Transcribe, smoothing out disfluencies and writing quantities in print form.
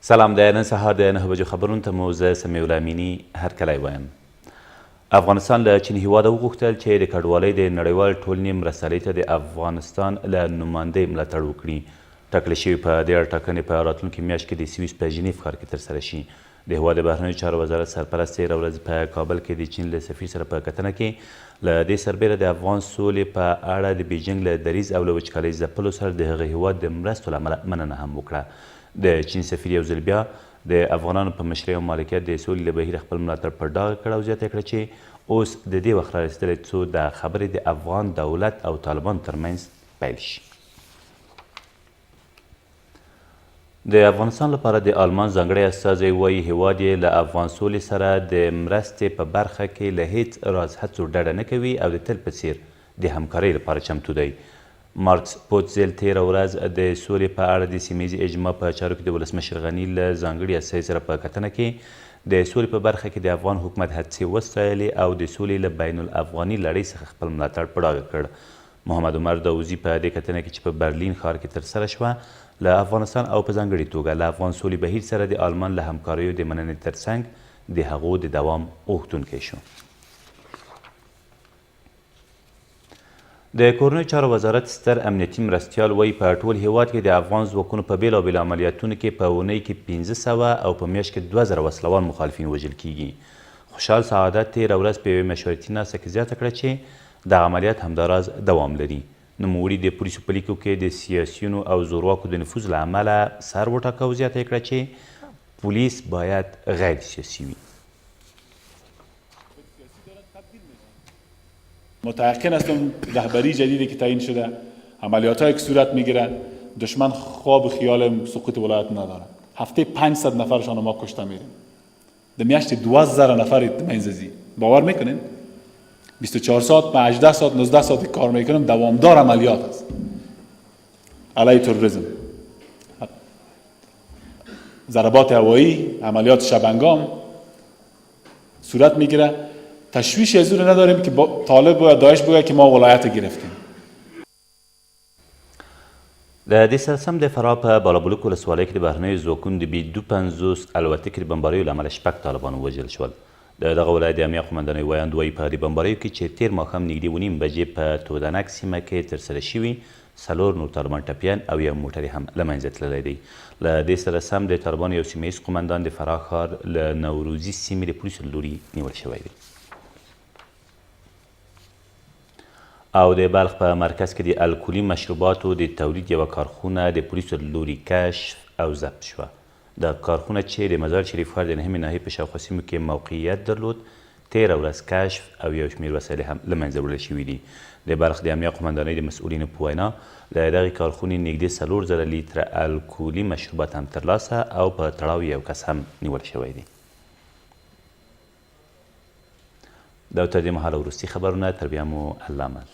سلام د نن سهار د 9 بجو خبرونو ته مو زه سمیع الله امیني هرکلی وایم. افغانستان له چین هیواده وغوښتل چې د کډوالۍ د نړیوال ټولنې مرستیالۍ ته د افغانستان له نمایندۍ ملاتړ وکړي. ټاکل شوي په دې اړه ټاکنې په راتلونکي میاشت کې د سویس په ژنیف ښار کې ترسره شي. د هیواد د بهرنیو چارو وزارت سرپرست تېره ورځ په کابل کې د چین له سفیر سره په کتنه کې له دې سربیره د افغان سولې په اړه د بیجینګ له دریځ او له وچکالۍ ځپلو سره د هغه هیواد د مرستو له امله مننه هم وکړه. د چین سفیر یو ځل بیا د افغانانو په مشرۍ او مالکیت د سولې له بهیر خپل ملاتړ په ډاګه کړ او زیاته کړه چې اوس د دې وخت رارسېدلی څو د خبرې د افغان دولت او طالبانو ترمنځ پیل شي. د افغانستان لپاره د آلمان ځانګړی استازی وایي هیواد یې له افغان سولې سره د مرستې په برخه کې له هیڅ راز هڅو ډډه نه کوي او د تل په څیر د همکارۍ لپاره چمتو دی. مارکس پوتزل تېره ورځ د سولې په اړه د سیمه ییزې اجماع په چارو کې د ولسمشر غني له ځانګړي استازي سره په کتنه کې د سولې په برخه کې د افغان حکومت هڅې وستایلې او د سولې له بین الافغاني لړۍ څخه خپل ملاتړ په ډاګه کړ. محمد عمر داوزي په دې کتنه کې چې په برلین ښار کې ترسره شوه له افغانستان او په ځانګړې توګه له افغان سولې بهیر سره د آلمان له همکاریو د مننې ترڅنګ د هغو د دوام غوښتونکی شو. د کورنیو چارو وزارت ستر امنیتي مرستیال وایي په ټول هیواد کې د افغان ځواکونو په بیلابیلو عملیاتونو کې په اونۍ کې 1500 او په میاشت کې 2000 وسلوال مخالفین وژل کیږي. خوشحال سعادت تېره ورځ په یوې مشورتي ناسته کې زیاته کړه چې دغه عملیات همداراز دوام لري. نوموړي د پولیسو په لیکو کې د سیاسیونو او زورواکو د نفوذ له امله سر وټاکه او زیاته کړه چې پولیس باید غیر سیاسي وي. متيقن هستم رهبری جدیدی که تعیین شده عملیاتایی که صورت میگیره دشمن خواب و خیال سقوط ولایت نداره. هفته 500 نفرشان ما کشته میریم. در میاشت 2000 نفر منززی باور میکنین 24 ساعت با 18 ساعت 19 ساعت کار میکنم دوامدار عملیات است علیه تروریسم، ضربات هوایی، عملیات شبنگام صورت میگیره. تشویش از اون نداریم که طالب و داعش بگه که ما ولایت گرفتیم. د دې سره سم د فراه په بالابلوک ولسوالۍ کې د بهرنیو ځواکونو د B-52 الوتکې د بمباریو له امله 6 طالبان ووژل شول. د دغه ولایت د امنیه قومندانۍ ویاند وایي په دې بمباریو کې چې تېر ماښام نږدې 9:30 بجې په تودنک سیمه کې ترسره شوي 4 نور طالبان ټپیان او یو موټر هم له منځه تللی دی. له دې سره سم د طالبانو یو سیمه ییز قومندان د فراه ښار له نوروزي سیمې د پولیسو له لوري نیول شوی دی. او د بلخ په مرکز کې د الکولي مشروباتو د تولید یوه کارخونه د پولیسو له لوري کشف او ضبط شوه. د کارخونه چې د مزار شریف ښار د 9 ناحیې په شاوخوا سیمو کې موقعیت درلود تېره ورځ کشف او یو شمېر وسایل هم له منځه وړل شوي دي. د بلخ د امنیه قومندانۍ د مسؤلینو په وینا له دغې کارخونې نږدې 4000 لیتره الکولي مشروبات هم ترلاسه او په تړاو یو کس هم نیول شوی دی. دا تر دې مهاله وروستي خبرونه تر بیا مو الله مل.